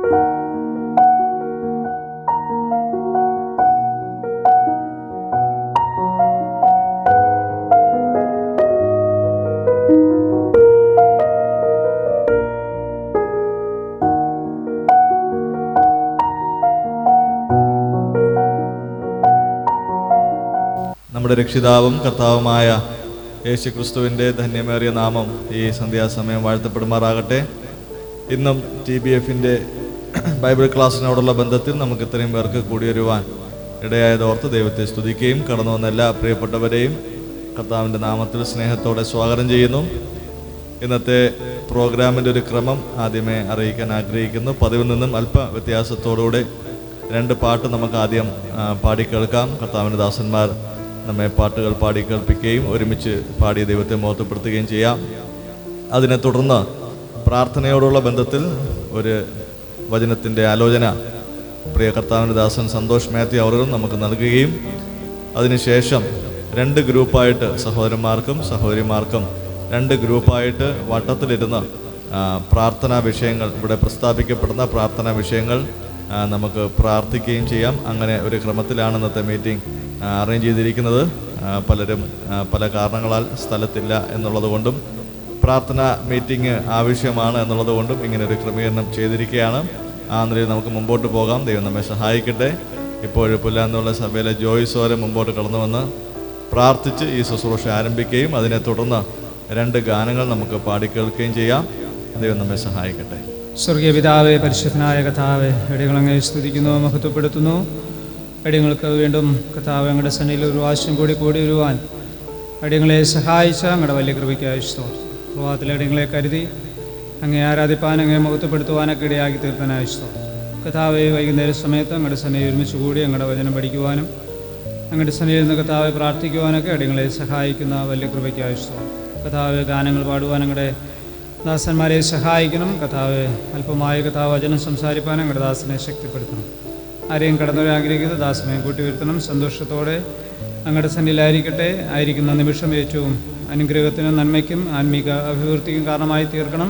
നമ്മുടെ രക്ഷിതാവും കർത്താവുമായ യേശു ക്രിസ്തുവിൻ്റെ ധന്യമേറിയ നാമം ഈ സന്ധ്യാസമയം വാഴ്ത്തപ്പെടുമാറാകട്ടെ. ഇന്നും TBFൻ്റെ ബൈബിൾ ക്ലാസ്സിനോടുള്ള ബന്ധത്തിൽ നമുക്ക് ഇത്രയും പേർക്ക് കൂടിവരുവാൻ ഇടയായതോർത്ത് ദൈവത്തെ സ്തുതിക്കുകയും കടന്നു വന്ന എല്ലാ പ്രിയപ്പെട്ടവരെയും കർത്താവിൻ്റെ നാമത്തിൽ സ്നേഹത്തോടെ സ്വാഗതം ചെയ്യുന്നു. ഇന്നത്തെ പ്രോഗ്രാമിൻ്റെ ഒരു ക്രമം ആദ്യമേ അറിയിക്കാൻ ആഗ്രഹിക്കുന്നു. പതിവിൽ നിന്നും അല്പ വ്യത്യാസത്തോടുകൂടെ 2 പാട്ട് നമുക്ക് ആദ്യം പാടിക്കേൾക്കാം. കർത്താവിൻ്റെ ദാസന്മാർ നമ്മെ പാട്ടുകൾ പാടി കേൾപ്പിക്കുകയും ഒരുമിച്ച് പാടി ദൈവത്തെ മഹത്വപ്പെടുത്തുകയും ചെയ്യാം. അതിനെ തുടർന്ന് പ്രാർത്ഥനയോടുള്ള ബന്ധത്തിൽ ഒരു വചനത്തിൻ്റെ ആലോചന പ്രിയ കർത്താവിൻ്റെ ദാസൻ സന്തോഷ് മാത്യു അവരും നമുക്ക് നൽകുകയും അതിനുശേഷം 2 ഗ്രൂപ്പായിട്ട് സഹോദരന്മാർക്കും സഹോദരിമാർക്കും 2 ഗ്രൂപ്പായിട്ട് വട്ടത്തിലിരുന്ന് പ്രാർത്ഥനാ വിഷയങ്ങൾ, ഇവിടെ പ്രസ്താവിക്കപ്പെടുന്ന പ്രാർത്ഥനാ വിഷയങ്ങൾ നമുക്ക് പ്രാർത്ഥിക്കുകയും ചെയ്യാം. അങ്ങനെ ഒരു ക്രമത്തിലാണ് ഇന്നത്തെ മീറ്റിംഗ് അറേഞ്ച് ചെയ്തിരിക്കുന്നത്. പലരും പല കാരണങ്ങളാൽ സ്ഥലത്തില്ല എന്നുള്ളത് കൊണ്ടും പ്രാർത്ഥന മീറ്റിംഗ് ആവശ്യമാണ് എന്നുള്ളത് കൊണ്ടും ഇങ്ങനെ ഒരു ക്രമീകരണം ചെയ്തിരിക്കുകയാണ്. ആ നിലയിൽ നമുക്ക് മുമ്പോട്ട് പോകാം. ദൈവം നമ്മെ സഹായിക്കട്ടെ. ഇപ്പോൾ പുല്ലാന്നുള്ള സഭയിലെ ജോയ്സ് വരെ മുമ്പോട്ട് കടന്നു വന്ന് പ്രാർത്ഥിച്ച് ഈ ശുശ്രൂഷ ആരംഭിക്കുകയും അതിനെ തുടർന്ന് 2 ഗാനങ്ങൾ നമുക്ക് പാടിക്കേൾക്കുകയും ചെയ്യാം. ദൈവം നമ്മെ സഹായിക്കട്ടെ. സ്വർഗീയ പിതാവേ, പരിശുദ്ധനായ കർത്താവേ, അടിയങ്ങളങ്ങേ സ്തുതിക്കുന്നു, മഹത്വപ്പെടുത്തുന്നു. അടിയങ്ങൾക്ക് വീണ്ടും കർത്താവ് ഞങ്ങളുടെ സന്നിധിയിൽ ഒരു പ്രാവശ്യം കൂടി വരുവാൻ അടിയങ്ങളെ സഹായിച്ച ഞങ്ങളുടെ വലിയ കൃപയ്ക്കായി സ്തോത്രം. പ്രഭാതത്തിലെ അടിയങ്ങളെ കരുതി അങ്ങേ ആരാധിപ്പാൻ, അങ്ങേ മഹത്വപ്പെടുത്തുവാനൊക്കെ ഇടയാക്കി തീർക്കാനായി സ്തോത്രം. കർത്താവെ, വൈകുന്നേര സമയത്ത് ഞങ്ങളുടെ സന്നിധിയിൽ ഒരുമിച്ച് കൂടി ഞങ്ങളുടെ വചനം പഠിക്കുവാനും ഞങ്ങളുടെ സന്നിധിയിൽ നിന്ന് കർത്താവെ പ്രാർത്ഥിക്കുവാനൊക്കെ അടിയങ്ങളെ സഹായിക്കുന്ന വലിയ കൃപയ്ക്കായി സ്തോത്രം. കർത്താവ്, ഗാനങ്ങൾ പാടുവാൻ ഞങ്ങളുടെ ദാസന്മാരെ സഹായിക്കണം. കർത്താവ്, അല്പമായ കർത്താവ് വചനം സംസാരിപ്പാൻ ഞങ്ങളുടെ ദാസനെ ശക്തിപ്പെടുത്തണം. ആരെയും കടന്നവരാഗ്രഹിക്കുന്നത് ദാസമയം കൂട്ടിവരുത്തണം. സന്തോഷത്തോടെ ഞങ്ങളുടെ സന്നിധിയിലായിരിക്കട്ടെ. ആയിരിക്കുന്ന നിമിഷം ഏറ്റവും അനുഗ്രഹത്തിനും നന്മയ്ക്കും ആത്മീക അഭിവൃദ്ധിക്കും കാരണമായി തീർക്കണം.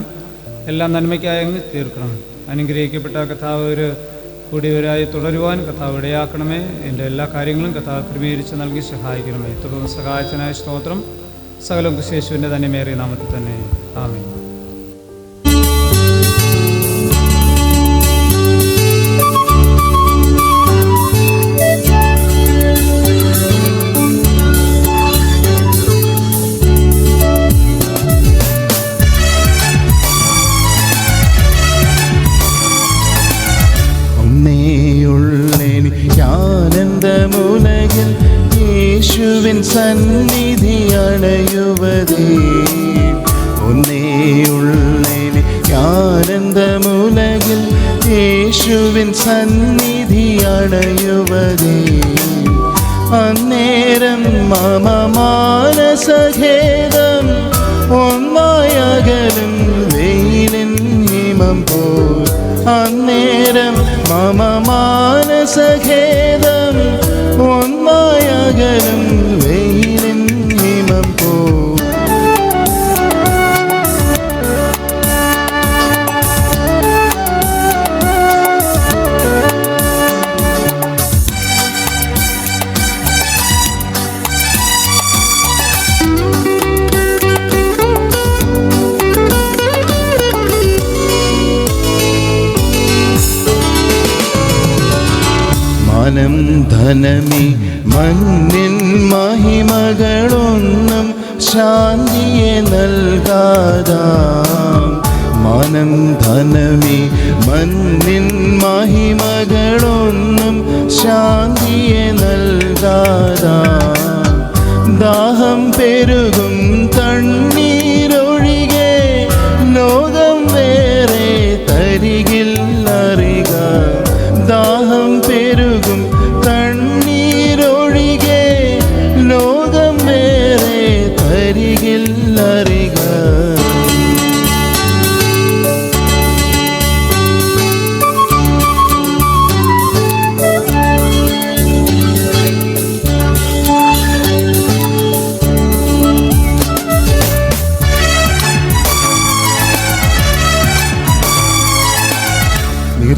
എല്ലാം നന്മയ്ക്കായി തീർക്കണം. അനുഗ്രഹിക്കപ്പെട്ട കർത്താവ് ഒരു കൂടിയവരായി തുടരുവാൻ കർത്താവ് ഇടയാക്കണമേ. എൻ്റെ എല്ലാ കാര്യങ്ങളും കർത്താവ് ക്രമീകരിച്ച് നൽകി സഹായിക്കണമേ. തുടർന്ന് സഹായത്തിനായ സ്തോത്രം. സകലം യേശുവിൻ്റെ ധന്യമേറിയ നാമത്തിൽ തന്നെ ആമേൻ. ആനന്ദമുലകിൽ യേശുവിൻ സന്നിധി അണയുവതേ, ഒന്നേയുള്ളേനി ആനന്ദമുലകിൽ യേശുവിൻ സന്നിധി അണയുവതേ. അന്നേരം മമ മാനസഖേദം ഒന്നായകലും വെയിലിൻ ഹിമം പോൽ. അന്നേരം മമ മാനസഖേദം ഒന്നായകലും വെയിലിൻ ഹിമം പോൽ. മാനം ധനമി മണ്ണിൻ മഹിമകളൊന്നും ശാന്തിയെ നൽകാതാം. മാനം ധനമി മണ്ണിൻ മഹിമകളൊന്നും ശാന്തിയെ നൽകാതാം. ദാഹം പെരുകും തണ്ണീരൊഴികെ ലോകം വേറെ തരികില്ലറിക. ദാഹം പെരുകും തണ്ണീരൊഴികെ ലോകം വേറെ തരികില്ലറിക.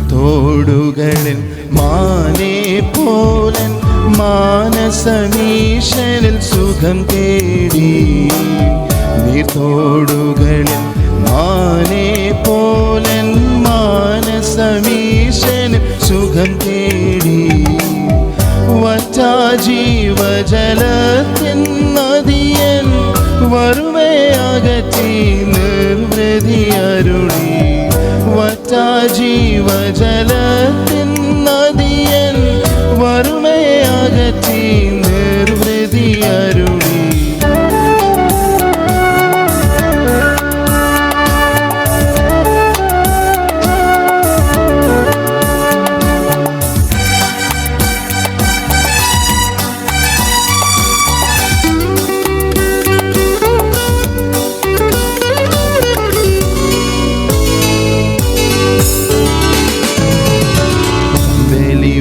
നീർത്തോടുകളിൽ മാനേ പോലൻ മാനസമീശനിൽ സുഖം തേടി. നീർത്തോടുകളിൽ മാനേ പോലൻ മാനസമീശനിൽ സുഖം തേടി. വറ്റാ ജീവജലത്തിൻ നദിയൻ വറുമേ അകറ്റി നിർവൃതി അരുളി. വറ്റാ ജീവജലത്തിൻ നദിയൻ വറുമേ അകറ്റി നിർവൃതി അരുളി.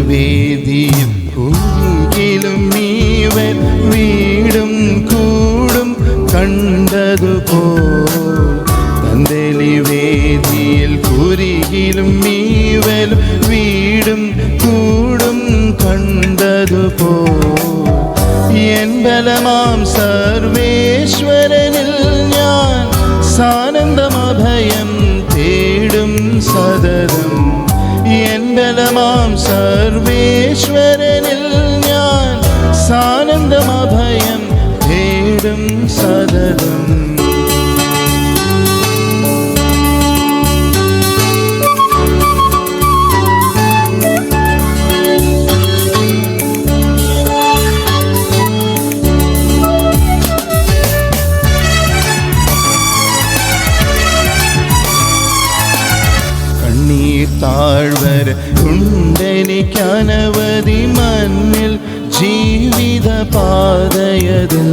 വേദിയും കുരികിലും നീവൻ വീടും കൂടും കണ്ടതുപോൽ. തന്തലി വേദിയിൽ കുരികിലും നീവൻ വീടും കൂടും കണ്ടതുപോൽ. എൻ ബലമാം സർവേശ്വരനിൽ ഞാൻ സാനന്ദമഭയം തേടും സതതം. എൻ ബലമാം സർവേശ്വരനിൽ ഞാൻ സാനന്ദമഭയം തേടും സതതം. താഴ്വര ഉണ്ടെനിക്കനവധി മണ്ണിൽ ജീവിത പാതയതിൽ.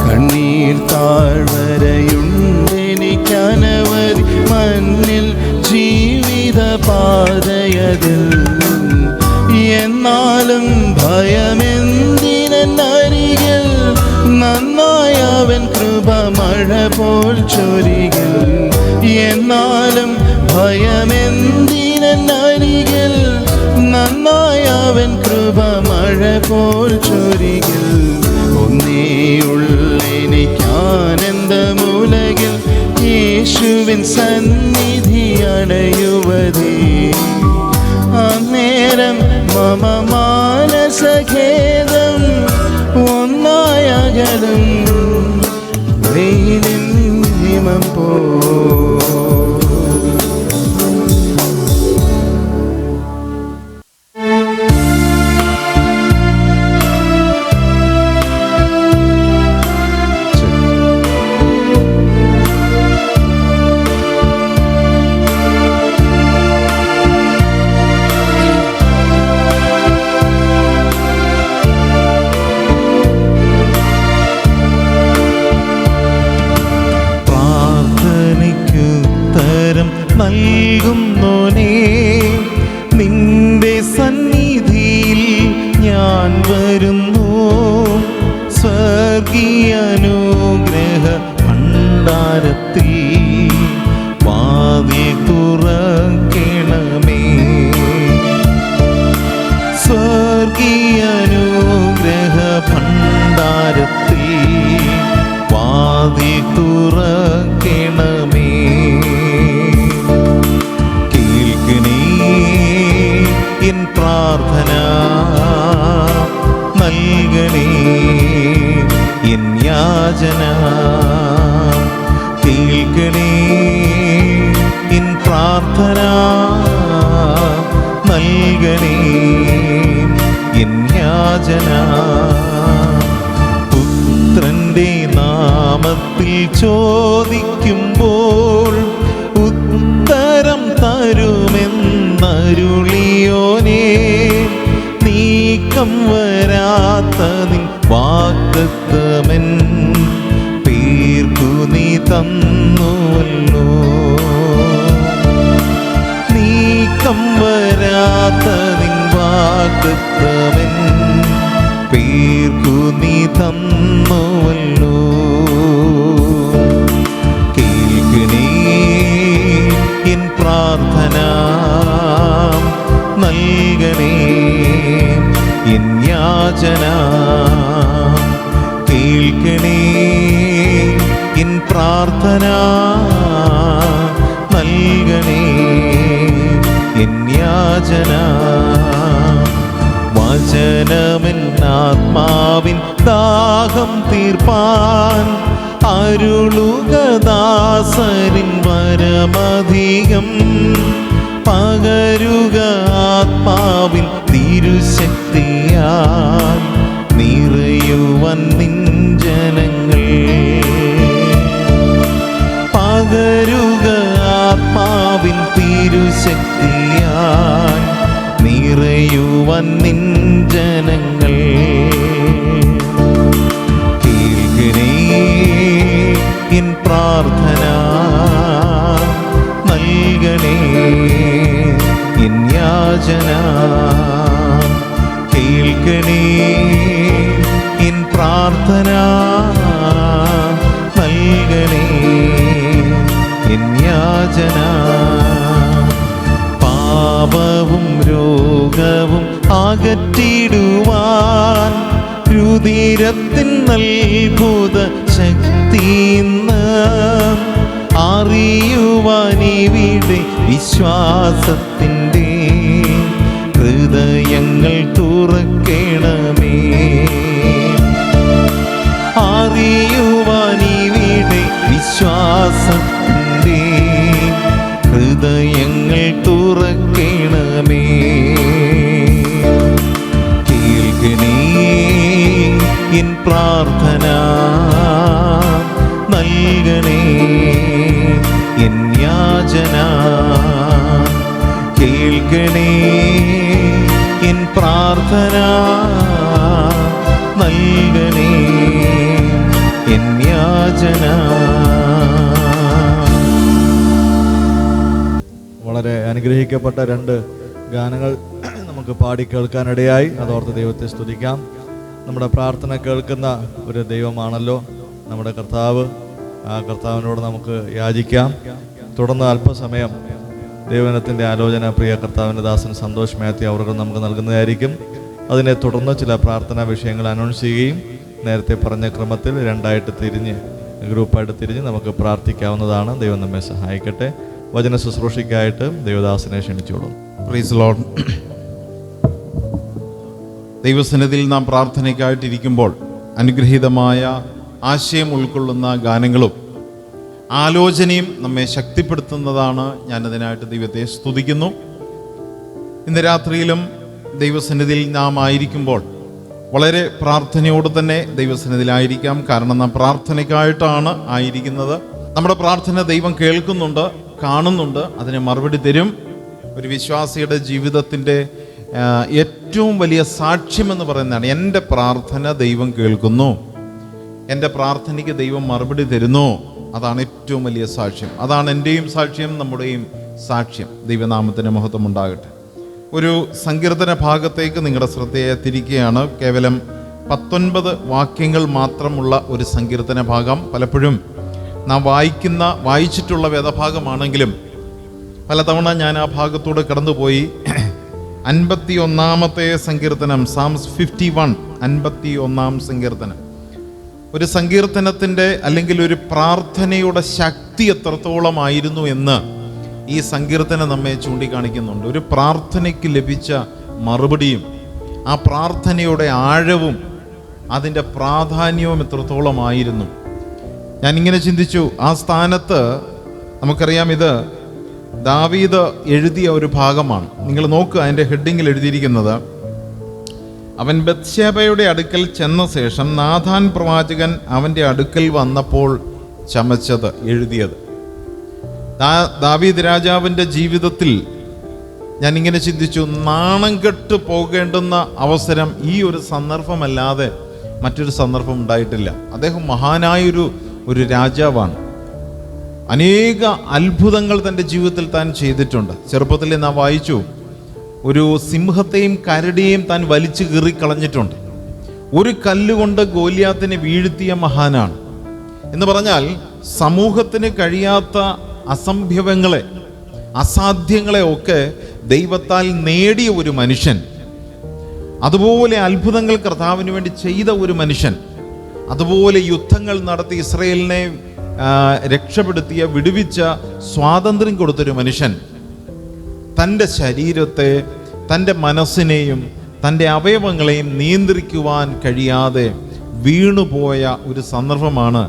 കണ്ണീർ താഴ്വരയുണ്ടെനിക്കനവധി മണ്ണിൽ ജീവിത പാതയതിൽ. എന്നാലും ഭയമെന്തിനരികിൽ നന്നായി അവൻ കൃപ മഴ പോൽ ചൊരികിൽ. എന്നാലും ഭയമെന്തിനരികിൽ നന്നായി അവൻ കൃപ മഴ പോൽ ചൊരികിൽ. ഒന്നേയുള്ളെനിക്കാനന്ദമുലകിൽ യേശുവിൻ സന്നിധി അടയുവതേ. അന്നേരം മമ മാനസഖേദം ഒന്നായകലും വെയിലിൻ ഹിമം പോ. നൽകുന്നോനേ, നിന്റെ സന്നിധിയിൽ ഞാൻ വരുന്നു. സ്വർഗീയാനുഗ്രഹ ഭണ്ഡാരത്തിൽ വാതിൽ തുറക്കണമേ. സ്വർഗീയാനുഗ്രഹ ഭണ്ഡാരത്തിൽ വാതിൽ തുറക്കണമേ. എൻ പ്രാർത്ഥന നൽകണേ, എൻ യാചന കേൾക്കണേ. എൻ പ്രാർത്ഥന നൽകണേ, എൻ യാചന. പുത്രന്റെ നാമത്തിൽ ചോദിക്കുമ്പോൾ ഉത്തരം തരുമെന്നരുളിയോനേ. നീക്കം വരാത്ത നിൻ വാഗ്ദത്തമെൻ പേർക്കു നീ തന്നുവല്ലോ. നീക്കം വരാത്ത നിൻ വാഗ്ദത്തമെൻ പേർക്കു നീ തന്നുവല്ലോ. കേൾക്കണേ എൻ പ്രാർത്ഥന പ്രാർത്ഥന നൽകണേ എൻ യാചന. വചനമെന്നാത്മാവിൻ ദാഹം തീർപ്പാൻ അരുളുക ദാസരിൻ വരമധികം. പകരുക ആത്മാവിൻ തിരുശക്തിയാൽ നിറയുവൻ നിൻ ജനങ്ങൾ. പകരുക ആത്മാവിൻ തിരുശക്തിയാൽ നിറയുവൻ നിൻ ജനങ്ങൾ. കേൾക്കണേ എൻ പ്രാർത്ഥന നൽകണേ എൻ യാചന. കേൾക്കണേ എൻ പ്രാർത്ഥന നൽകണേ എൻ യാചന. പാപവും രോഗവും അകറ്റിടുവാൻ രുധിരത്തിൻ അത്ഭുത ശക്തിന്ന് അറിയുവാൻ ഇവിടെ വിശ്വാസത്തിൻ്റെ ഹൃദയങ്ങൾ തുറക്കണമേ. അറിയുവാൻ ഇവിടെ വിശ്വാസത്തിൻ്റെ ഹൃദയങ്ങൾ തുറക്കണമേ. കേൾക്കണേ എൻ പ്രാർത്ഥന നൽകണേ എൻ യാചന. കേൾക്കണേ എൻ പ്രാർത്ഥന നൽകണേ എൻ യാചന. വളരെ അനുഗ്രഹിക്കപ്പെട്ട 2 ഗാനങ്ങൾ നമുക്ക് പാടി കേൾക്കാനിടയായി. അതോർത്ത് ദൈവത്തെ സ്തുതിക്കാം. നമ്മുടെ പ്രാർത്ഥന കേൾക്കുന്ന ഒരു ദൈവമാണല്ലോ നമ്മുടെ കർത്താവ്. ആ കർത്താവിനോട് നമുക്ക് യാചിക്കാം. തുടർന്ന് അല്പസമയം ദൈവജനത്തിൻ്റെ ആലോചന പ്രിയ കർത്താവിൻ്റെ ദാസൻ സന്തോഷ് മാത്യു അവർ നമുക്ക് നൽകുന്നതായിരിക്കും. അതിനെ തുടർന്ന് ചില പ്രാർത്ഥനാ വിഷയങ്ങൾ അനൗൺസ് ചെയ്യുകയും നേരത്തെ പറഞ്ഞ ക്രമത്തിൽ 2 ഗ്രൂപ്പായിട്ട് തിരിഞ്ഞ് നമുക്ക് പ്രാർത്ഥിക്കാവുന്നതാണ്. ദൈവം നമ്മെ സഹായിക്കട്ടെ. വചന ശുശ്രൂഷയ്ക്കായിട്ട് ദൈവദാസനെ ക്ഷണിച്ചോളൂ. Praise Lord. ദൈവസന്നിധിയിൽ നാം പ്രാർത്ഥനയ്ക്കായിട്ടിരിക്കുമ്പോൾ അനുഗ്രഹീതമായ ആശയം ഉൾക്കൊള്ളുന്ന ഗാനങ്ങളും ആലോചനയും നമ്മെ ശക്തിപ്പെടുത്തുന്നതാണ്. ഞാനതിനായിട്ട് ദൈവത്തെ സ്തുതിക്കുന്നു. ഇന്ന് രാത്രിയിലും ദൈവസന്നിധിയിൽ നാം ആയിരിക്കുമ്പോൾ വളരെ പ്രാർത്ഥനയോട് തന്നെ ദൈവസന്നിധിയിലായിരിക്കാം. കാരണം നാം പ്രാർത്ഥനയ്ക്കായിട്ടാണ് ആയിരിക്കുന്നത്. നമ്മുടെ പ്രാർത്ഥന ദൈവം കേൾക്കുന്നുണ്ട്, കാണുന്നുണ്ട്, അതിന് മറുപടി തരും. ഒരു വിശ്വാസിയുടെ ജീവിതത്തിൻ്റെ ഏറ്റവും വലിയ സാക്ഷ്യമെന്ന് പറയുന്നതാണ് എൻ്റെ പ്രാർത്ഥന ദൈവം കേൾക്കുന്നു, എൻ്റെ പ്രാർത്ഥനയ്ക്ക് ദൈവം മറുപടി തരുന്നു. അതാണ് ഏറ്റവും വലിയ സാക്ഷ്യം. അതാണ് എൻ്റെയും സാക്ഷ്യം, നമ്മുടെയും സാക്ഷ്യം. ദൈവനാമത്തിന് മഹത്വം ഉണ്ടാകട്ടെ. ഒരു സങ്കീർത്തന ഭാഗത്തേക്ക് നിങ്ങളുടെ ശ്രദ്ധയെ തിരിക്കുകയാണ്. കേവലം 19 വാക്യങ്ങൾ മാത്രമുള്ള ഒരു സങ്കീർത്തന ഭാഗം. പലപ്പോഴും നാം വായിച്ചിട്ടുള്ള വേദഭാഗമാണെങ്കിലും പലതവണ ഞാൻ ആ ഭാഗത്തൂടെ കടന്നുപോയി. 51-ാമത്തെ സങ്കീർത്തനം, സാംസ് 51, 51-ാം സങ്കീർത്തനം. ഒരു സങ്കീർത്തനത്തിൻ്റെ അല്ലെങ്കിൽ ഒരു പ്രാർത്ഥനയുടെ ശക്തി എത്രത്തോളമായിരുന്നു എന്ന് ഈ സങ്കീർത്തനം നമ്മെ ചൂണ്ടിക്കാണിക്കുന്നുണ്ട്. ഒരു പ്രാർത്ഥനയ്ക്ക് ലഭിച്ച മറുപടിയും ആ പ്രാർത്ഥനയുടെ ആഴവും അതിൻ്റെ പ്രാധാന്യവും എത്രത്തോളമായിരുന്നു. ഞാനിങ്ങനെ ചിന്തിച്ചു. ആ സ്ഥാനത്ത് നമുക്കറിയാം ഇത് ദാവീദ് എഴുതിയ ഒരു ഭാഗമാണ്. നിങ്ങൾ നോക്കുക, അതിൻ്റെ ഹെഡിങ്ങിൽ എഴുതിയിരിക്കുന്നത്, അവൻ ബത്ശേബയുടെ അടുക്കൽ ചെന്ന ശേഷം നാഥാൻ പ്രവാചകൻ അവൻ്റെ അടുക്കൽ വന്നപ്പോൾ ചമച്ചത്, എഴുതിയത്. ദാവീദ് രാജാവിൻ്റെ ജീവിതത്തിൽ ഞാനിങ്ങനെ ചിന്തിച്ചു, നാണം കെട്ട് പോകേണ്ടുന്ന അവസരം ഈ ഒരു സന്ദർഭമല്ലാതെ മറ്റൊരു സന്ദർഭം ഉണ്ടായിട്ടില്ല. അദ്ദേഹം മഹാനായൊരു രാജാവാണ്. അനേക അത്ഭുതങ്ങൾ തൻ്റെ ജീവിതത്തിൽ താൻ ചെയ്തിട്ടുണ്ട്. ചെറുപ്പത്തിൽ നാം വായിച്ചു, ഒരു സിംഹത്തെയും കരടിയെയും താൻ വലിച്ചു കീറിക്കളഞ്ഞിട്ടുണ്ട്. ഒരു കല്ലുകൊണ്ട് ഗോലിയാത്തിനെ വീഴ്ത്തിയ മഹാനാണ്. എന്ന് പറഞ്ഞാൽ സമൂഹത്തിന് കഴിയാത്ത അസംഭവങ്ങളെ, അസാധ്യങ്ങളെ ഒക്കെ ദൈവത്താൽ നേടിയ ഒരു മനുഷ്യൻ, അതുപോലെ അത്ഭുതങ്ങൾ കർത്താവിന് വേണ്ടി ചെയ്ത ഒരു മനുഷ്യൻ, അതുപോലെ യുദ്ധങ്ങൾ നടത്തി ഇസ്രായേലിനെ രക്ഷപ്പെടുത്തിയ, വിടുവിച്ച, സ്വാതന്ത്ര്യം കൊടുത്തൊരു മനുഷ്യൻ തൻ്റെ ശരീരത്തെ, തൻ്റെ മനസ്സിനെയും തൻ്റെ അവയവങ്ങളെയും നിയന്ത്രിക്കുവാൻ കഴിയാതെ വീണുപോയ ഒരു സന്ദർഭമാണ്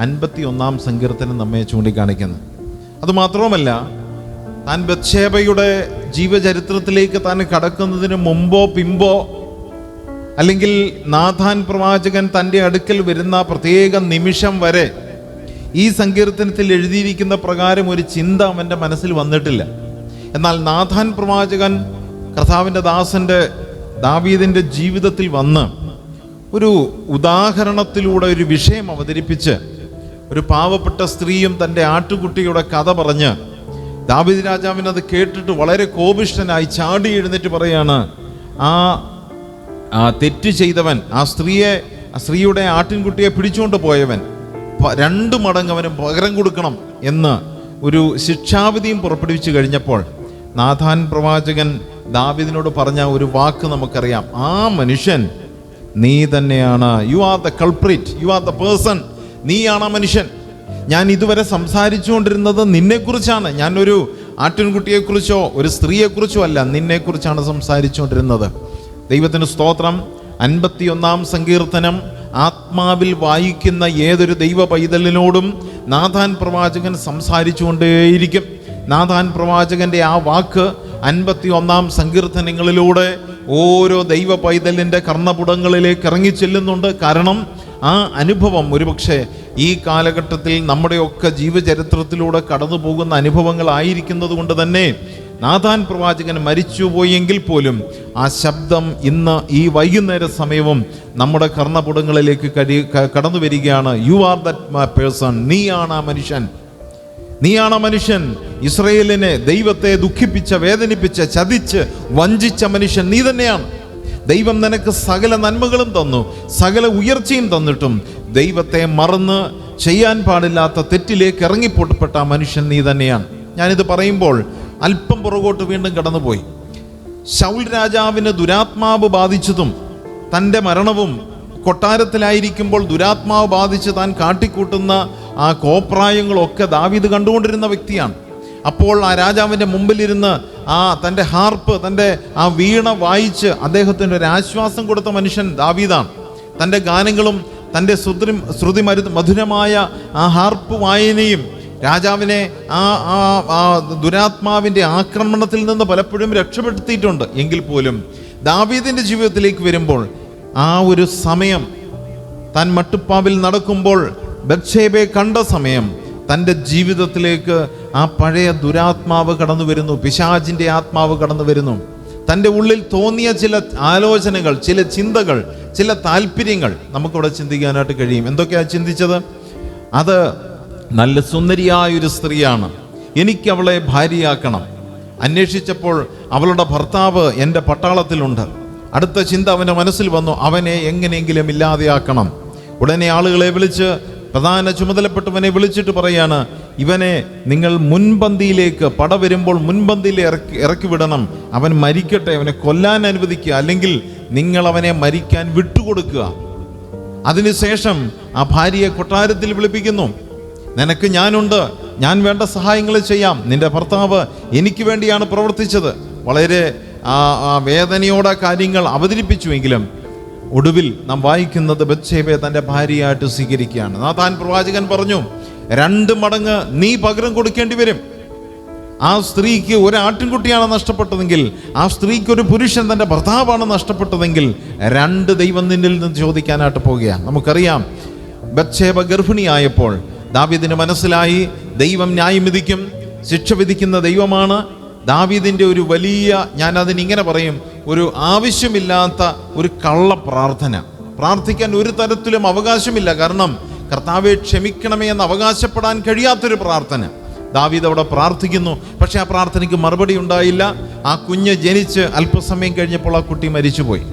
51-ാം സങ്കീർത്തനം നമ്മെ ചൂണ്ടിക്കാണിക്കുന്നത്. അതുമാത്രവുമല്ല, താൻ ബത്ശേബയുടെ ജീവചരിത്രത്തിലേക്ക് താൻ കടക്കുന്നതിന് മുമ്പോ പിമ്പോ, അല്ലെങ്കിൽ നാഥാൻ പ്രവാചകൻ തൻ്റെ അടുക്കൽ വരുന്ന പ്രത്യേക നിമിഷം വരെ ഈ സങ്കീർത്തനത്തിൽ എഴുതിയിരിക്കുന്ന പ്രകാരം ഒരു ചിന്ത അവൻ്റെ മനസ്സിൽ വന്നിട്ടില്ല. എന്നാൽ നാഥാൻ പ്രവാചകൻ കർത്താവിൻ്റെ ദാസൻ്റെ ദാവീദിൻ്റെ ജീവിതത്തിൽ വന്ന് ഒരു ഉദാഹരണത്തിലൂടെ ഒരു വിഷയം അവതരിപ്പിച്ച്, ഒരു പാവപ്പെട്ട സ്ത്രീയും തൻ്റെ ആട്ടുകുട്ടിയുടെ കഥ പറഞ്ഞ് ദാവീദ് രാജാവിനത് കേട്ടിട്ട് വളരെ കോപിഷ്ഠനായി ചാടി എഴുന്നേറ്റ് പറയാണ്, ആ തെറ്റ് ചെയ്തവൻ, ആ സ്ത്രീയുടെ ആട്ടിൻകുട്ടിയെ പിടിച്ചുകൊണ്ട് പോയവൻ 2 മടങ്ങ് അവന് പകരം കൊടുക്കണം എന്ന് ഒരു ശിക്ഷാവിധിയും പുറപ്പെടുവിച്ചു കഴിഞ്ഞപ്പോൾ നാഥാൻ പ്രവാചകൻ ദാവീദിനോട് പറഞ്ഞ ഒരു വാക്ക് നമുക്കറിയാം. ആ മനുഷ്യൻ നീ തന്നെയാണ്. You are the culprit, you are the person. നീയാണ് ആ മനുഷ്യൻ. ഞാൻ ഇതുവരെ സംസാരിച്ചുകൊണ്ടിരുന്നത് നിന്നെക്കുറിച്ചാണ്. ഞാനൊരു ആട്ടിൻകുട്ടിയെക്കുറിച്ചോ ഒരു സ്ത്രീയെക്കുറിച്ചോ അല്ല, നിന്നെക്കുറിച്ചാണ് സംസാരിച്ചുകൊണ്ടിരുന്നത്. ദൈവത്തിന് സ്തോത്രം. 51-ാം സങ്കീർത്തനം ആത്മാവിൽ വായിക്കുന്ന ഏതൊരു ദൈവ പൈതലിനോടും നാഥാൻ പ്രവാചകൻ സംസാരിച്ചുകൊണ്ടേയിരിക്കും. നാഥാൻ പ്രവാചകന്റെ ആ വാക്ക് 51-ാം സങ്കീർത്തനങ്ങളിലൂടെ ഓരോ ദൈവ പൈതലിൻ്റെ കർണപുടങ്ങളിലേക്ക് ഇറങ്ങിച്ചെല്ലുന്നുണ്ട്. കാരണം ആ അനുഭവം ഒരുപക്ഷെ ഈ കാലഘട്ടത്തിൽ നമ്മുടെയൊക്കെ ജീവചരിത്രത്തിലൂടെ കടന്നു പോകുന്ന അനുഭവങ്ങളായിരിക്കുന്നത് കൊണ്ട് തന്നെ നാഥാൻ പ്രവാചകൻ മരിച്ചുപോയെങ്കിൽ പോലും ആ ശബ്ദം ഇന്ന് ഈ വൈകുന്നേര സമയവും നമ്മുടെ കർണപുടങ്ങളിലേക്ക് കടന്നു വരികയാണ്. You are that person. നീയാണ് ആ മനുഷ്യൻ. നീയാണ് ആ മനുഷ്യൻ. ഇസ്രയേലിനെ, ദൈവത്തെ ദുഃഖിപ്പിച്ച, വേദനിപ്പിച്ച, ചതിച്ച് വഞ്ചിച്ച മനുഷ്യൻ നീ തന്നെയാണ്. ദൈവം നിനക്ക് സകല നന്മകളും തന്നു, സകല ഉയർച്ചയും തന്നിട്ടും ദൈവത്തെ മറന്ന് ചെയ്യാൻ പാടില്ലാത്ത തെറ്റിലേക്ക് ഇറങ്ങിപ്പൊട്ടപ്പെട്ട ആ മനുഷ്യൻ നീ തന്നെയാണ്. ഞാനിത് പറയുമ്പോൾ അല്പം പുറകോട്ട് വീണ്ടും കടന്നുപോയി. ശൗൽ രാജാവിന് ദുരാത്മാവ് ബാധിച്ചതും തൻ്റെ മരണവും കൊട്ടാരത്തിലായിരിക്കുമ്പോൾ ദുരാത്മാവ് ബാധിച്ച് താൻ കാട്ടിക്കൂട്ടുന്ന ആ കോപ്രായങ്ങളൊക്കെ ദാവീദ് കണ്ടുകൊണ്ടിരുന്ന വ്യക്തിയാണ്. അപ്പോൾ ആ രാജാവിൻ്റെ മുമ്പിലിരുന്ന് തൻ്റെ ഹാർപ്പ്, തൻ്റെ ആ വീണ വായിച്ച് അദ്ദേഹത്തിന് ഒരു ആശ്വാസം കൊടുത്ത മനുഷ്യൻ ദാവീദാണ്. തൻ്റെ ഗാനങ്ങളും തൻ്റെ ശ്രുതി മധുരമായ ആ ഹാർപ്പ് വായനയും രാജാവിനെ ആ ദുരാത്മാവിൻ്റെ ആക്രമണത്തിൽ നിന്ന് പലപ്പോഴും രക്ഷപ്പെടുത്തിയിട്ടുണ്ട്. എങ്കിൽ പോലും ദാവീദിൻ്റെ ജീവിതത്തിലേക്ക് വരുമ്പോൾ ആ ഒരു സമയം, താൻ മട്ടുപ്പാവിൽ നടക്കുമ്പോൾ ബത്ശേബയെ കണ്ട സമയം, തൻ്റെ ജീവിതത്തിലേക്ക് ആ പഴയ ദുരാത്മാവ് കടന്നു വരുന്നു, പിശാചിൻ്റെ ആത്മാവ് കടന്നു വരുന്നു. തൻ്റെ ഉള്ളിൽ തോന്നിയ ചില ആലോചനകൾ, ചില ചിന്തകൾ, ചില താല്പര്യങ്ങൾ നമുക്കിവിടെ ചിന്തിക്കാനായിട്ട് കഴിയും. എന്തൊക്കെയാണ് ചിന്തിച്ചത്? അത് നല്ല സുന്ദരിയായൊരു സ്ത്രീയാണ്, എനിക്ക് അവളെ ഭാര്യയാക്കണം. അന്വേഷിച്ചപ്പോൾ അവളുടെ ഭർത്താവ് എൻ്റെ പട്ടാളത്തിലുണ്ട്. അടുത്ത ചിന്ത അവൻ്റെ മനസ്സിൽ വന്നു, അവനെ എങ്ങനെയെങ്കിലും ഇല്ലാതെയാക്കണം. ഉടനെ ആളുകളെ വിളിച്ച്, പ്രധാന ചുമതലപ്പെട്ടവനെ വിളിച്ചിട്ട് പറയാണ്, ഇവനെ നിങ്ങൾ മുൻപന്തിയിലേക്ക്, പട വരുമ്പോൾ മുൻപന്തിയിൽ ഇറക്കി വിടണം. അവൻ മരിക്കട്ടെ, അവനെ കൊല്ലാൻ അനുവദിക്കുക, അല്ലെങ്കിൽ നിങ്ങൾ അവനെ മരിക്കാൻ വിട്ടുകൊടുക്കുക. അതിനുശേഷം ആ ഭാര്യയെ കൊട്ടാരത്തിൽ വിളിപ്പിക്കുന്നു. നിനക്ക് ഞാനുണ്ട്, ഞാൻ വേണ്ട സഹായങ്ങൾ ചെയ്യാം. നിന്റെ ഭർത്താവ് എനിക്ക് വേണ്ടിയാണ് പ്രവർത്തിച്ചത്. വളരെ വേദനയോടെ കാര്യങ്ങൾ അവതരിപ്പിച്ചുവെങ്കിലും ഒടുവിൽ നാം വായിക്കുന്നത് ബത്ശേബയെ തൻ്റെ ഭാര്യയായിട്ട് സ്വീകരിക്കുകയാണ്. നാഥാൻ പ്രവാചകൻ പറഞ്ഞു, 2 മടങ്ങ് നീ പകരം കൊടുക്കേണ്ടി വരും. ആ സ്ത്രീക്ക് ഒരു ആട്ടിൻകുട്ടിയാണ് നഷ്ടപ്പെട്ടതെങ്കിൽ, ആ സ്ത്രീക്ക് ഒരു പുരുഷൻ തൻ്റെ ഭർത്താവാണ് നഷ്ടപ്പെട്ടതെങ്കിൽ, 2 ദൈവം നിന്നിൽ നിന്ന് ചോദിക്കാനായിട്ട് പോകുകയാണ്. നമുക്കറിയാം, ബത്ശേബ ഗർഭിണിയായപ്പോൾ ദാവീദിന് മനസ്സിലായി ദൈവം ന്യായം വിധിക്കും, ശിക്ഷ വിധിക്കുന്ന ദൈവമാണ്. ദാവീദിൻ്റെ ഒരു വലിയ, ഞാൻ അതിനിങ്ങനെ പറയും, ഒരു ആവശ്യമില്ലാത്ത ഒരു കള്ള പ്രാർത്ഥിക്കാൻ ഒരു തരത്തിലും അവകാശമില്ല. കാരണം കർത്താവെ ക്ഷമിക്കണമേ എന്ന് അവകാശപ്പെടാൻ കഴിയാത്തൊരു പ്രാർത്ഥന ദാവീദ് അവിടെ പ്രാർത്ഥിക്കുന്നു. പക്ഷെ ആ പ്രാർത്ഥനയ്ക്ക് മറുപടി ഉണ്ടായില്ല. ആ കുഞ്ഞ് ജനിച്ച് അല്പസമയം കഴിഞ്ഞപ്പോൾ ആ കുട്ടി മരിച്ചുപോയി.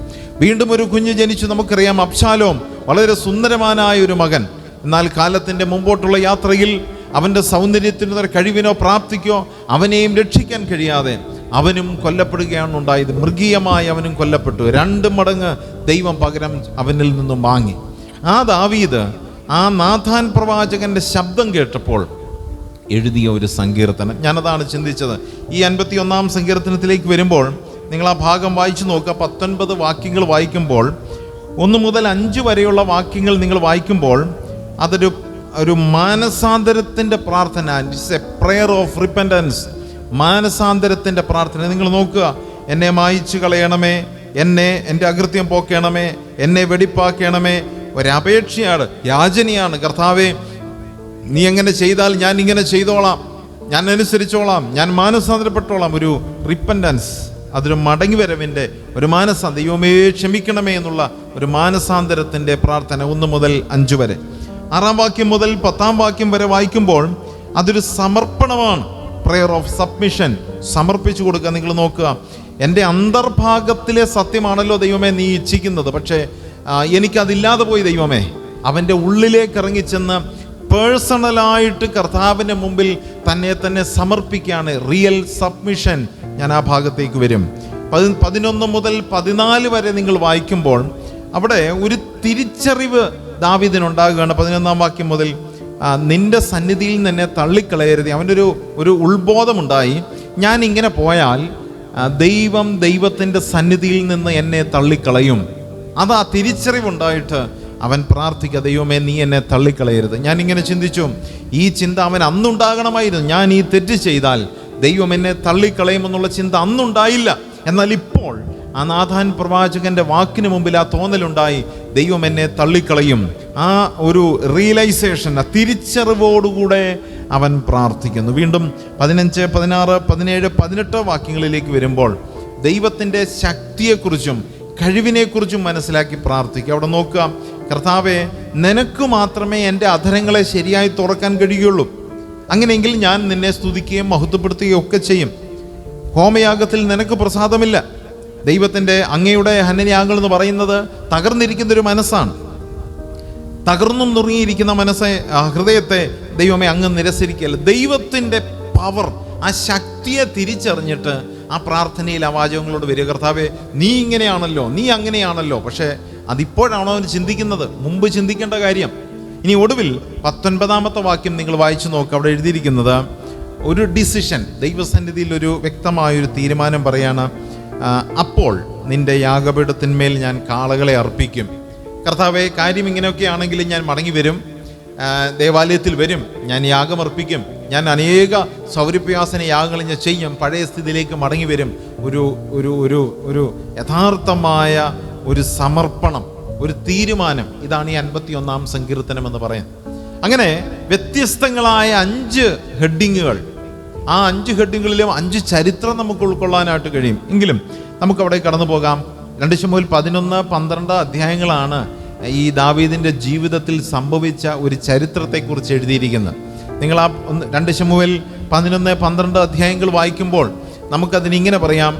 വീണ്ടും ഒരു കുഞ്ഞ് ജനിച്ചു. നമുക്കറിയാം, അബ്ശാലോം വളരെ സുന്ദരമാനായ ഒരു മകൻ. എന്നാൽ കാലത്തിൻ്റെ മുമ്പോട്ടുള്ള യാത്രയിൽ അവൻ്റെ സൗന്ദര്യത്തിനോ കഴിവിനോ പ്രാപ്തിക്കോ അവനെയും രക്ഷിക്കാൻ കഴിയാതെ അവനും കൊല്ലപ്പെടുകയാണ് ഉണ്ടായത്. മൃഗീയമായി അവനും കൊല്ലപ്പെട്ടു. 2 മടങ്ങ് ദൈവം പകരം അവനിൽ നിന്നും വാങ്ങി. ആ ദാവീദ് ആ നാഥാൻ പ്രവാചകന്റെ ശബ്ദം കേട്ടപ്പോൾ എഴുതിയ ഒരു സങ്കീർത്തനം. ഞാനതാണ് ചിന്തിച്ചത്. ഈ 51 സങ്കീർത്തനത്തിലേക്ക് വരുമ്പോൾ നിങ്ങൾ ആ ഭാഗം വായിച്ചു നോക്കുക. 19 വാക്യങ്ങൾ വായിക്കുമ്പോൾ 1 മുതൽ 5 വരെയുള്ള വാക്യങ്ങൾ നിങ്ങൾ വായിക്കുമ്പോൾ അതൊരു മാനസാന്തരത്തിൻ്റെ പ്രാർത്ഥന. It's a prayer of repentance. മാനസാന്തരത്തിൻ്റെ പ്രാർത്ഥന. നിങ്ങൾ നോക്കുക, എന്നെ മായിച്ചു കളയണമേ, എൻ്റെ അകൃത്യം പോക്കണമേ, എന്നെ വെടിപ്പാക്കണമേ. ഒരപേക്ഷയാണ്, യാചനയാണ്. കർത്താവേ, നീ എങ്ങനെ ചെയ്താൽ ഞാൻ ഇങ്ങനെ ചെയ്തോളാം, ഞാൻ അനുസരിച്ചോളാം, ഞാൻ മാനസാന്തരപ്പെട്ടോളാം. ഒരു റിപ്പൻറ്റൻസ്, അതൊരു മടങ്ങിവരവിൻ്റെ ഒരു മാനസാന്തരം. ദൈവമേ ക്ഷമിക്കണമേ എന്നുള്ള ഒരു മാനസാന്തരത്തിൻ്റെ പ്രാർത്ഥന 1 മുതൽ 5 വരെ. 6 വാക്യം മുതൽ 10 വാക്യം വരെ വായിക്കുമ്പോൾ അതൊരു സമർപ്പണമാണ്. Prayer of submission. സമർപ്പിച്ചു കൊടുക്കുക. നിങ്ങൾ നോക്കുക, എൻ്റെ അന്തർഭാഗത്തിലെ സത്യമാണല്ലോ ദൈവമേ നീ ഇച്ഛിക്കുന്നത്, പക്ഷേ എനിക്കതില്ലാതെ പോയി ദൈവമേ. അവൻ്റെ ഉള്ളിലേക്ക് ഇറങ്ങിച്ചെന്ന് പേഴ്സണലായിട്ട് കർത്താവിൻ്റെ മുമ്പിൽ തന്നെ സമർപ്പിക്കുകയാണ്. Real submission. ഞാൻ ആ ഭാഗത്തേക്ക് വരും. 11 മുതൽ 14 വരെ നിങ്ങൾ വായിക്കുമ്പോൾ അവിടെ ഒരു തിരിച്ചറിവ് ദാവീദിനുണ്ടാകുകയാണ്. 11 വാക്യം മുതൽ നിന്റെ സന്നിധിയിൽ നിന്ന് എന്നെ തള്ളിക്കളയരുത്. അവൻ്റെ ഒരു ഉത്ബോധമുണ്ടായി. ഞാൻ ഇങ്ങനെ പോയാൽ ദൈവത്തിൻ്റെ സന്നിധിയിൽ നിന്ന് എന്നെ തള്ളിക്കളയും. അത് ആ തിരിച്ചറിവുണ്ടായിട്ട് അവൻ പ്രാർത്ഥിക്കുക, ദൈവമേ നീ എന്നെ തള്ളിക്കളയരുത്. ഞാനിങ്ങനെ ചിന്തിച്ചു, ഈ ചിന്ത അവൻ അന്നുണ്ടാകണമായിരുന്നു. ഞാൻ ഈ തെറ്റ് ചെയ്താൽ ദൈവം എന്നെ തള്ളിക്കളയുമെന്നുള്ള ചിന്ത അന്നുണ്ടായില്ല. എന്നാൽ ഇപ്പോൾ ആ നാഥാൻ പ്രവാചകന്റെ വാക്കിന് മുമ്പിൽ ആ തോന്നലുണ്ടായി, ദൈവം എന്നെ തള്ളിക്കളയും. ആ ഒരു റിയലൈസേഷൻ, ആ തിരിച്ചറിവോടുകൂടെ അവൻ പ്രാർത്ഥിക്കുന്നു. വീണ്ടും 15, 16, 17, 18 വാക്യങ്ങളിലേക്ക് വരുമ്പോൾ ദൈവത്തിൻ്റെ ശക്തിയെക്കുറിച്ചും കഴിവിനെക്കുറിച്ചും മനസ്സിലാക്കി പ്രാർത്ഥിക്കുക. അവിടെ നോക്കുക, കർത്താവേ, നിനക്ക് മാത്രമേ എൻ്റെ അധരങ്ങളെ ശരിയായി തുറക്കാൻ കഴിയുള്ളൂ. അങ്ങനെയെങ്കിൽ ഞാൻ നിന്നെ സ്തുതിക്കുകയും മഹത്വപ്പെടുത്തുകയും ഒക്കെ ചെയ്യും. ഹോമയാഗത്തിൽ നിനക്ക് പ്രസാദമില്ല. ദൈവത്തിൻ്റെ അങ്ങയുടെ ഹനനയാഗങ്ങൾ എന്ന് പറയുന്നത് തകർന്നിരിക്കുന്നൊരു മനസ്സാണ്. തകർന്നും നുറുങ്ങിയിരിക്കുന്ന ഹൃദയത്തെ ദൈവമേ അങ്ങ് നിരസിരിക്കല്ല. ദൈവത്തിൻ്റെ പവർ, ആ ശക്തിയെ തിരിച്ചറിഞ്ഞിട്ട് ആ പ്രാർത്ഥനയിൽ ആ വാചകങ്ങളോട് വരിക. കർത്താവേ, നീ ഇങ്ങനെയാണല്ലോ, നീ അങ്ങനെയാണല്ലോ. പക്ഷേ അതിപ്പോഴാണോ അവൻ ചിന്തിക്കുന്നത്? മുമ്പ് ചിന്തിക്കേണ്ട കാര്യം. ഇനി ഒടുവിൽ 19 വാക്യം നിങ്ങൾ വായിച്ചു നോക്കുക. അവിടെ എഴുതിയിരിക്കുന്നത് ഒരു ഡിസിഷൻ, ദൈവസന്നിധിയിൽ ഒരു വ്യക്തമായൊരു തീരുമാനം പറയാണ്. അപ്പോൾ നിന്റെ യാഗപീഠത്തിന്മേൽ ഞാൻ കാളകളെ അർപ്പിക്കും. കർത്താവേ, കാര്യം ഇങ്ങനെയൊക്കെ ആണെങ്കിലും ഞാൻ മടങ്ങി വരും, ദേവാലയത്തിൽ വരും, ഞാൻ യാഗമർപ്പിക്കും, ഞാൻ അനേക സൗരഭ്യാസന യാഗങ്ങൾ ഞാൻ ചെയ്യും, പഴയ സ്ഥിതിയിലേക്ക് മടങ്ങി വരും. ഒരു ഒരു ഒരു ഒരു യഥാർത്ഥമായ ഒരു സമർപ്പണം, ഒരു തീരുമാനം. ഇതാണ് ഈ 51 സങ്കീർത്തനം എന്ന് പറയാൻ. അങ്ങനെ വ്യത്യസ്തങ്ങളായ 5 ഹെഡിങ്ങുകൾ. ആ 5 ഹെഡിങ്ങുകളിലും 5 ചരിത്രം നമുക്ക് ഉൾക്കൊള്ളാനായിട്ട് കഴിയും. എങ്കിലും നമുക്കവിടെ കടന്നു പോകാം. 2 ശമൂവേൽ 11, 12 അധ്യായങ്ങളാണ് ഈ ദാവീദിൻ്റെ ജീവിതത്തിൽ സംഭവിച്ച ഒരു ചരിത്രത്തെക്കുറിച്ച് എഴുതിയിരിക്കുന്നത്. നിങ്ങൾ ആ 2 ശമൂവേൽ 11, 12 അധ്യായങ്ങൾ വായിക്കുമ്പോൾ നമുക്കതിനിങ്ങനെ പറയാം,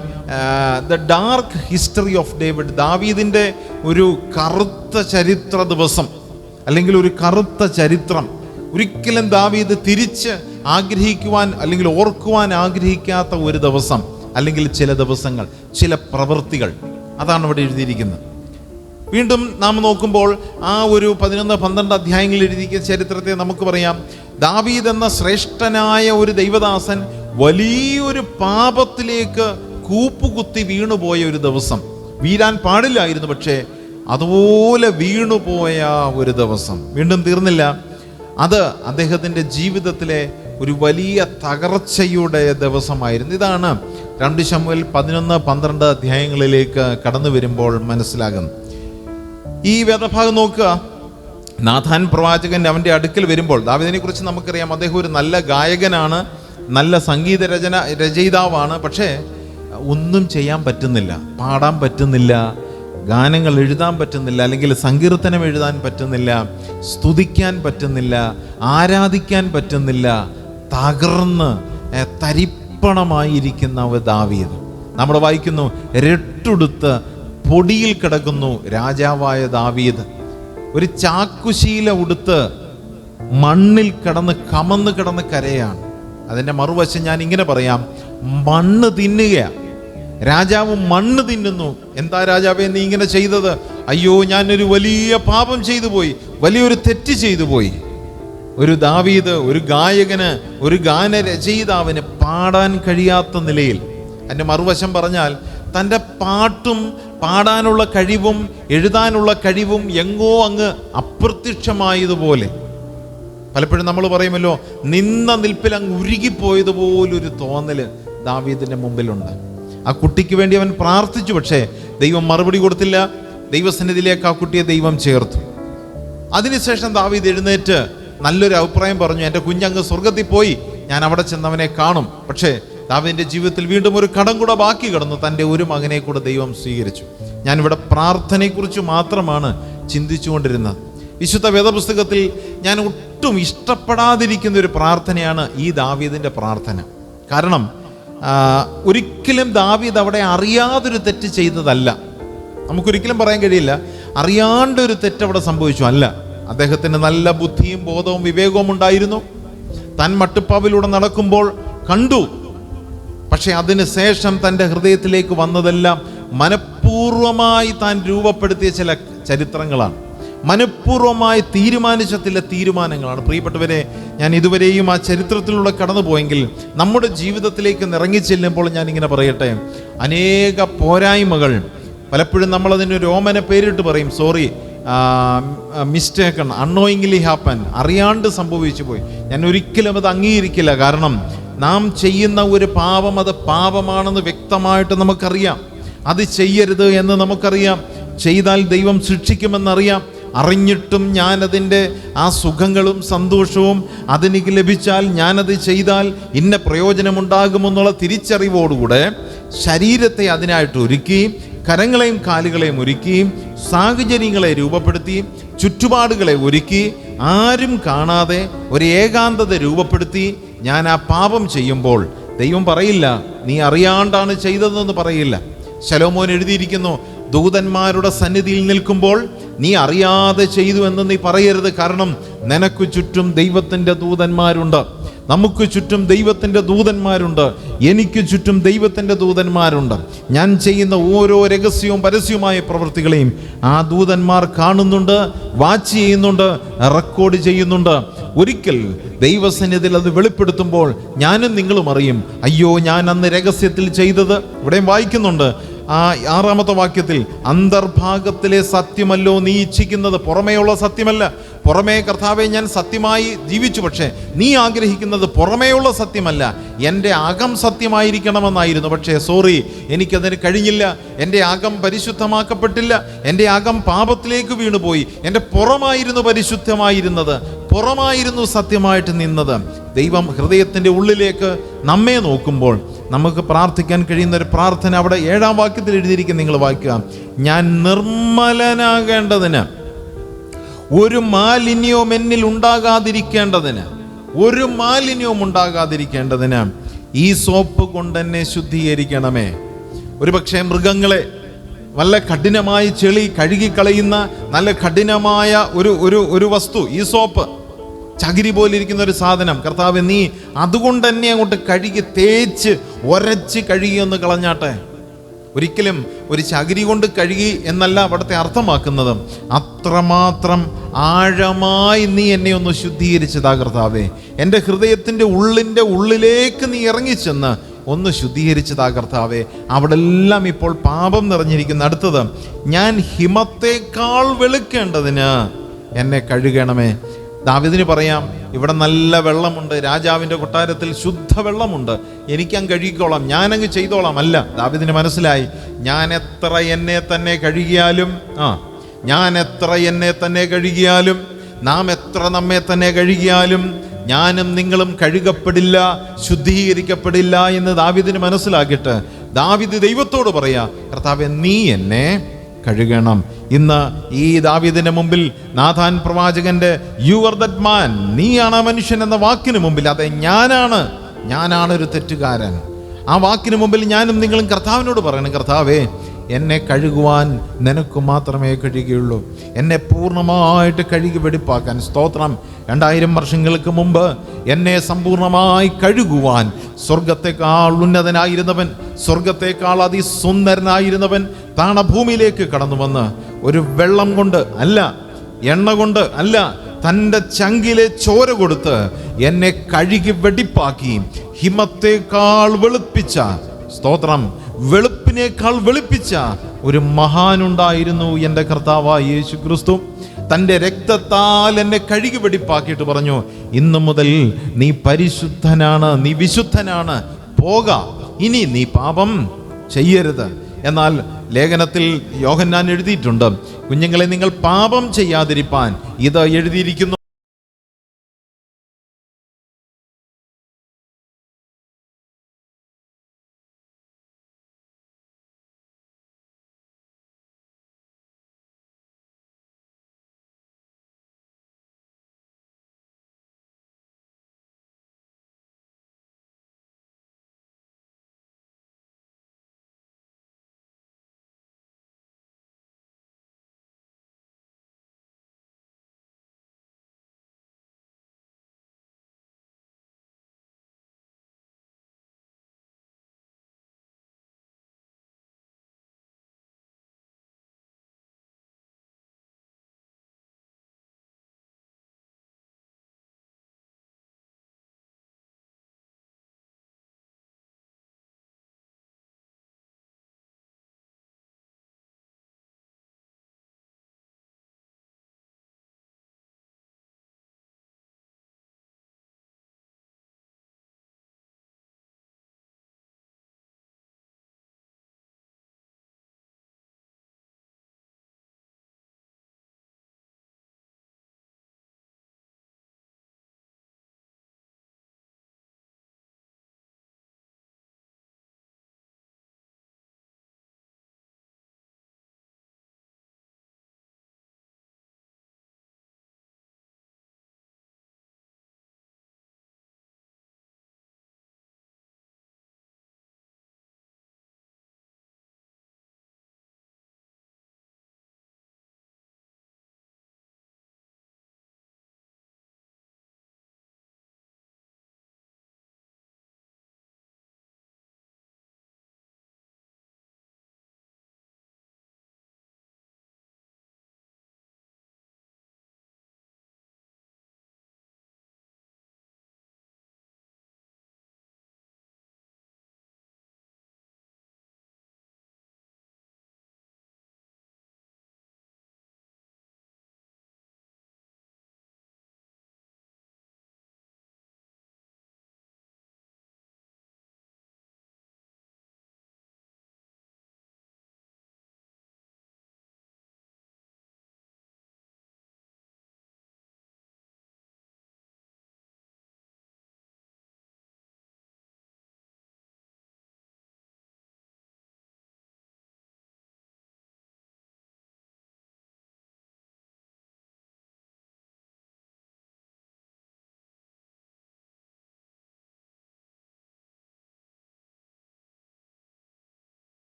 the dark history of David. ദാവീദിൻ്റെ ഒരു കറുത്ത ചരിത്ര ദിവസം, അല്ലെങ്കിൽ ഒരു കറുത്ത ചരിത്രം. ഒരിക്കലും ദാവീദ് തിരിച്ച് ആഗ്രഹിക്കുവാൻ അല്ലെങ്കിൽ ഓർക്കുവാൻ ആഗ്രഹിക്കാത്ത ഒരു ദിവസം, അല്ലെങ്കിൽ ചില ദിവസങ്ങൾ, ചില പ്രവൃത്തികൾ. അതാണ് ഇവിടെ എഴുതിയിരിക്കുന്നത്. വീണ്ടും നാം നോക്കുമ്പോൾ ആ ഒരു 11, 12 അധ്യായങ്ങളിൽ എഴുതിയിരിക്കുന്ന ചരിത്രത്തെ നമുക്ക് പറയാം. ദാവീദ് എന്ന ശ്രേഷ്ഠനായ ഒരു ദൈവദാസൻ വലിയൊരു പാപത്തിലേക്ക് കൂപ്പുകുത്തി വീണുപോയ ഒരു ദിവസം. വീഴാൻ പാടില്ലായിരുന്നു, പക്ഷേ അതുപോലെ വീണുപോയ ഒരു ദിവസം. വീണ്ടും തീർന്നില്ല. അത് അദ്ദേഹത്തിൻ്റെ ജീവിതത്തിലെ ഒരു വലിയ തകർച്ചയുടെ ദിവസമായിരുന്നു. ഇതാണ് 2 ശമൂവേൽ 11, 12 അധ്യായങ്ങളിലേക്ക് കടന്നു വരുമ്പോൾ മനസ്സിലാകുന്നത്. ഈ വേദഭാഗം നോക്കുക. നാഥാൻ പ്രവാചകൻ അവൻ്റെ അടുക്കൽ വരുമ്പോൾ, ദാവീദിനെ കുറിച്ച് നമുക്കറിയാം, അദ്ദേഹം ഒരു നല്ല ഗായകനാണ്, നല്ല സംഗീത രചയിതാവാണ്. പക്ഷേ ഒന്നും ചെയ്യാൻ പറ്റുന്നില്ല, പാടാൻ പറ്റുന്നില്ല, ഗാനങ്ങൾ എഴുതാൻ പറ്റുന്നില്ല, അല്ലെങ്കിൽ സങ്കീർത്തനം എഴുതാൻ പറ്റുന്നില്ല, സ്തുതിക്കാൻ പറ്റുന്നില്ല, ആരാധിക്കാൻ പറ്റുന്നില്ല. തകർന്ന് തരിപ്പണമായിരിക്കുന്ന ദാവീദ്. നമ്മൾ വായിക്കുന്നു, രട്ടുടുത്ത് പൊടിയിൽ കിടക്കുന്നു രാജാവായ ദാവീദ്. ഒരു ചാക്കുശീല ഉടുത്ത് മണ്ണിൽ കമന്ന് കിടന്ന് കരയാണ്. അതിൻ്റെ മറുവശം ഞാൻ ഇങ്ങനെ പറയാം, മണ്ണ് തിന്നുകയാണ്. രാജാവ് മണ്ണ് തിന്നുന്നു. എന്താ രാജാവേ നീ ഇങ്ങനെ ചെയ്തത്? അയ്യോ ഞാനൊരു വലിയ പാപം ചെയ്തു പോയി, വലിയൊരു തെറ്റ് ചെയ്തു പോയി. ഒരു ദാവീദ്, ഒരു ഗായകന്, ഒരു ഗാനരചയിതാവിന് പാടാൻ കഴിയാത്ത നിലയിൽ, എൻ്റെ മറുവശം പറഞ്ഞാൽ തൻ്റെ പാട്ടും പാടാനുള്ള കഴിവും എഴുതാനുള്ള കഴിവും എങ്ങോ അങ്ങ് അപ്രത്യക്ഷമായതുപോലെ. പലപ്പോഴും നമ്മൾ പറയുമല്ലോ, നിന്ന നിൽപ്പിൽ അങ്ങ് ഉരുകിപ്പോയതുപോലൊരു തോന്നല് ദാവീദിൻ്റെ മുമ്പിലുണ്ട്. ആ കുട്ടിക്ക് വേണ്ടി അവൻ പ്രാർത്ഥിച്ചു, പക്ഷേ ദൈവം മറുപടി കൊടുത്തില്ല. ദൈവസന്നിധിയിലേക്ക് ആ കുട്ടിയെ ദൈവം ചേർത്തു. അതിനുശേഷം ദാവീദ് എഴുന്നേറ്റ് നല്ലൊരു അഭിപ്രായം പറഞ്ഞു, എൻ്റെ കുഞ്ഞങ്ങ് സ്വർഗത്തിൽ പോയി, ഞാൻ അവിടെ ചെന്നവനെ കാണും. പക്ഷേ ദാവീദിന്റെ ജീവിതത്തിൽ വീണ്ടും ഒരു കടം കൂടെ ബാക്കി കിടന്നു. തൻ്റെ ഒരു മകനെ കൂടെ ദൈവം സ്വീകരിച്ചു. ഞാനിവിടെ പ്രാർത്ഥനയെക്കുറിച്ച് മാത്രമാണ് ചിന്തിച്ചുകൊണ്ടിരുന്നത്. വിശുദ്ധ വേദപുസ്തകത്തിൽ ഞാൻ ഒട്ടും ഇഷ്ടപ്പെടാതിരിക്കുന്ന ഒരു പ്രാർത്ഥനയാണ് ഈ ദാവീദിന്റെ പ്രാർത്ഥന. കാരണം ഒരിക്കലും ദാവീദ് അവിടെ അറിയാതൊരു തെറ്റ് ചെയ്തതല്ല. നമുക്കൊരിക്കലും പറയാൻ കഴിയില്ല അറിയാണ്ടൊരു തെറ്റ് അവിടെ സംഭവിച്ചു, അല്ല. അദ്ദേഹത്തിന് നല്ല ബുദ്ധിയും ബോധവും വിവേകവും ഉണ്ടായിരുന്നു. താൻ മട്ടുപ്പാവിലൂടെ നടക്കുമ്പോൾ കണ്ടു. പക്ഷെ അതിന് ശേഷം തൻ്റെ ഹൃദയത്തിലേക്ക് വന്നതെല്ലാം മനഃപൂർവമായി താൻ രൂപപ്പെടുത്തിയ ചില ചരിത്രങ്ങളാണ്, മനഃപൂർവമായി തീരുമാനിച്ച ചില തീരുമാനങ്ങളാണ്. പ്രിയപ്പെട്ടവരെ, ഞാൻ ഇതുവരെയും ആ ചരിത്രത്തിലൂടെ കടന്നുപോയെങ്കിൽ നമ്മുടെ ജീവിതത്തിലേക്ക് ഇറങ്ങി ചെല്ലുമ്പോൾ ഞാനിങ്ങനെ പറയട്ടെ, അനേക പോരായ്മകൾ പലപ്പോഴും നമ്മളതിന് രോമന പേരിട്ട് പറയും, സോറി, മിസ്റ്റേക്കൺ, അൺനോയിങ്ലി ഹാപ്പൻ, അറിയാണ്ട് സംഭവിച്ചു പോയി. ഞാൻ ഒരിക്കലും അത് അംഗീകരിക്കില്ല. കാരണം നാം ചെയ്യുന്ന ഒരു പാപം അത് പാപമാണെന്ന് വ്യക്തമായിട്ട് നമുക്കറിയാം. അത് ചെയ്യരുത് എന്ന് നമുക്കറിയാം. ചെയ്താൽ ദൈവം ശിക്ഷിക്കുമെന്നറിയാം. അറിഞ്ഞിട്ടും ഞാനതിൻ്റെ ആ സുഖങ്ങളും സന്തോഷവും അതെനിക്ക് ലഭിച്ചാൽ, ഞാനത് ചെയ്താൽ ഇന്ന പ്രയോജനമുണ്ടാകുമെന്നുള്ള തിരിച്ചറിവോടുകൂടെ ശരീരത്തെ അതിനായിട്ട് ഒരുക്കി, കരങ്ങളെയും കാലുകളെയും ഒരുക്കി, സാഹചര്യങ്ങളെ രൂപപ്പെടുത്തി, ചുറ്റുപാടുകളെ ഒരുക്കി, ആരും കാണാതെ ഒരു ഏകാന്തത രൂപപ്പെടുത്തി ഞാൻ ആ പാപം ചെയ്യുമ്പോൾ ദൈവം പറയില്ല നീ അറിയാണ്ടാണ് ചെയ്തതെന്ന് പറയില്ല. ശലോമോൻ എഴുതിയിരിക്കുന്നു, ദൂതന്മാരുടെ സന്നിധിയിൽ നിൽക്കുമ്പോൾ നീ അറിയാതെ ചെയ്തു എന്ന് നീ പറയരുത്. കാരണം നിനക്ക് ചുറ്റും ദൈവത്തിൻ്റെ ദൂതന്മാരുണ്ട്, നമുക്ക് ചുറ്റും ദൈവത്തിൻ്റെ ദൂതന്മാരുണ്ട്, എനിക്ക് ചുറ്റും ദൈവത്തിൻ്റെ ദൂതന്മാരുണ്ട്. ഞാൻ ചെയ്യുന്ന ഓരോ രഹസ്യവും പരസ്യവുമായ പ്രവൃത്തികളെയും ആ ദൂതന്മാർ കാണുന്നുണ്ട്, വാച്ച് ചെയ്യുന്നുണ്ട്, റെക്കോർഡ് ചെയ്യുന്നുണ്ട്. ഒരിക്കൽ ദൈവസന്നിധിയിൽ അത് വെളിപ്പെടുത്തുമ്പോൾ ഞാനും നിങ്ങളും അറിയും, അയ്യോ ഞാൻ അന്ന് രഹസ്യത്തിൽ ചെയ്തത്. ഇവിടെയും വായിക്കുന്നുണ്ട് ആ 6-ാമത്തെ വാക്യത്തിൽ, അന്തർഭാഗത്തിലെ സത്യമല്ലോ നീ ഇച്ഛിക്കുന്നത്, പുറമേയുള്ള സത്യമല്ല. പുറമേ കർത്താവെ ഞാൻ സത്യമായി ജീവിച്ചു, പക്ഷേ നീ ആഗ്രഹിക്കുന്നത് പുറമേയുള്ള സത്യമല്ല, എൻ്റെ അകം സത്യമായിരിക്കണമെന്നായിരുന്നു. പക്ഷേ സോറി, എനിക്കതിന് കഴിഞ്ഞില്ല. എൻ്റെ അകം പരിശുദ്ധമാക്കപ്പെട്ടില്ല, എൻ്റെ അകം പാപത്തിലേക്ക് വീണുപോയി. എൻ്റെ പുറമായിരുന്നു പരിശുദ്ധമായിരുന്നത്, പുറമായിരുന്നു സത്യമായിട്ട് നിന്നത്. ദൈവം ഹൃദയത്തിൻ്റെ ഉള്ളിലേക്ക് നമ്മെ നോക്കുമ്പോൾ നമുക്ക് പ്രാർത്ഥിക്കാൻ കഴിയുന്ന ഒരു പ്രാർത്ഥന അവിടെ 7-ാം വാക്യത്തിൽ എഴുതിയിരിക്കും. നിങ്ങൾ വായിക്കുക, ഞാൻ നിർമ്മലനാകേണ്ടതിന്, ഒരു മാലിന്യവും എന്നിൽ ഉണ്ടാകാതിരിക്കേണ്ടതിന്, ഒരു മാലിന്യവും ഉണ്ടാകാതിരിക്കേണ്ടതിന് ഈ സോപ്പ് കൊണ്ട് എന്നെ ശുദ്ധീകരിക്കണമേ. ഒരു പക്ഷേ മൃഗങ്ങളെ നല്ല കഠിനമായ ചെളി കഴുകിക്കളയുന്ന നല്ല കഠിനമായ ഒരു വസ്തു ഈ സോപ്പ്, ചകിരി പോലിരിക്കുന്ന ഒരു സാധനം, കർത്താവ് നീ അതുകൊണ്ട് തന്നെ അങ്ങോട്ട് കഴുകി തേച്ച് ഒരച്ച് കഴുകിയൊന്ന് കളഞ്ഞാട്ടെ. ഒരിക്കലും ഒരു ചകിരി കൊണ്ട് കഴുകി എന്നല്ല അവിടുത്തെ അർത്ഥമാക്കുന്നത്. അത്രമാത്രം ആഴമായി നീ എന്നെ ഒന്ന് ശുദ്ധീകരിച്ചതാ കർത്താവേ. എൻ്റെ ഹൃദയത്തിൻ്റെ ഉള്ളിലേക്ക് നീ ഇറങ്ങിച്ചെന്ന് ഒന്ന് ശുദ്ധീകരിച്ചതാ കർത്താവേ. അവിടെ എല്ലാം ഇപ്പോൾ പാപം നിറഞ്ഞിരിക്കുന്ന. അടുത്തത്, ഞാൻ ഹിമത്തേക്കാൾ വെളുക്കേണ്ടതിന് എന്നെ കഴുകണമേ. ദാവീദിന് പറയാം, ഇവിടെ നല്ല വെള്ളമുണ്ട്, രാജാവിൻ്റെ കൊട്ടാരത്തിൽ ശുദ്ധവെള്ളമുണ്ട്, എനിക്കങ്ങ് കഴുകിക്കോളാം, ഞാനങ്ങ് ചെയ്തോളാം. അല്ല, ദാവീദിന് മനസ്സിലായി, ഞാൻ എത്ര എന്നെ തന്നെ കഴുകിയാലും, നാം എത്ര നമ്മെ തന്നെ കഴുകിയാലും ഞാനും നിങ്ങളും കഴുകപ്പെടില്ല, ശുദ്ധീകരിക്കപ്പെടില്ല എന്ന് ദാവീദിന് മനസ്സിലാക്കിയിട്ട് ദാവീദ് ദൈവത്തോട് പറയാ, കർത്താവേ നീ എന്നെ കഴുകണം. ഇന്ന് ഈ ദാവീദിന്റെ മുമ്പിൽ നാഥാൻ പ്രവാചകന്റെ യു ആർ ദറ്റ് മാൻ, നീയാണ് മനുഷ്യൻ എന്ന വാക്കിന് മുമ്പിൽ, അതെ ഞാനാണ് ഒരു തെറ്റുകാരൻ. ആ വാക്കിന് മുമ്പിൽ ഞാനും നിങ്ങളും കർത്താവിനോട് പറയണം, കർത്താവേ എന്നെ കഴുകുവാൻ നിനക്ക് മാത്രമേ കഴിയുകയുള്ളൂ, എന്നെ പൂർണ്ണമായിട്ട് കഴുകി വെടിപ്പാക്കാൻ. സ്തോത്രം. 2000 വർഷങ്ങൾക്ക് മുമ്പ് എന്നെ സമ്പൂർണ്ണമായി കഴുകുവാൻ സ്വർഗത്തെക്കാൾ ഉന്നതനായിരുന്നവൻ, സ്വർഗത്തെക്കാൾ അതിസുന്ദരനായിരുന്നവൻ താണഭൂമിയിലേക്ക് കടന്നു വന്ന് ഒരു വെള്ളം കൊണ്ട് അല്ല, എണ്ണ കൊണ്ട് അല്ല, തൻ്റെ ചങ്കിലെ ചോര കൊടുത്ത് എന്നെ കഴുകി വെടിപ്പാക്കി ഹിമത്തേക്കാൾ വെളുപ്പിച്ച, സ്തോത്രം, വെളുപ്പിനേക്കാൾ വെളുപ്പിച്ച ഒരു മഹാനുണ്ടായിരുന്നു എൻ്റെ കർത്താവായ യേശു ക്രിസ്തു. തൻ്റെ രക്തത്താൽ എന്നെ കഴുകി വെടിപ്പാക്കിയിട്ട് പറഞ്ഞു, ഇന്നു മുതൽ നീ പരിശുദ്ധനാണ്, നീ വിശുദ്ധനാണ്, പോക, ഇനി നീ പാപം ചെയ്യരുത്. എന്നാൽ ലേഖനത്തിൽ യോഹന്നാൻ എഴുതിയിട്ടുണ്ട്, കുഞ്ഞുങ്ങളെ, നിങ്ങൾ പാപം ചെയ്യാതിരിപ്പാൻ ഇത് എഴുതിയിരിക്കുന്നു.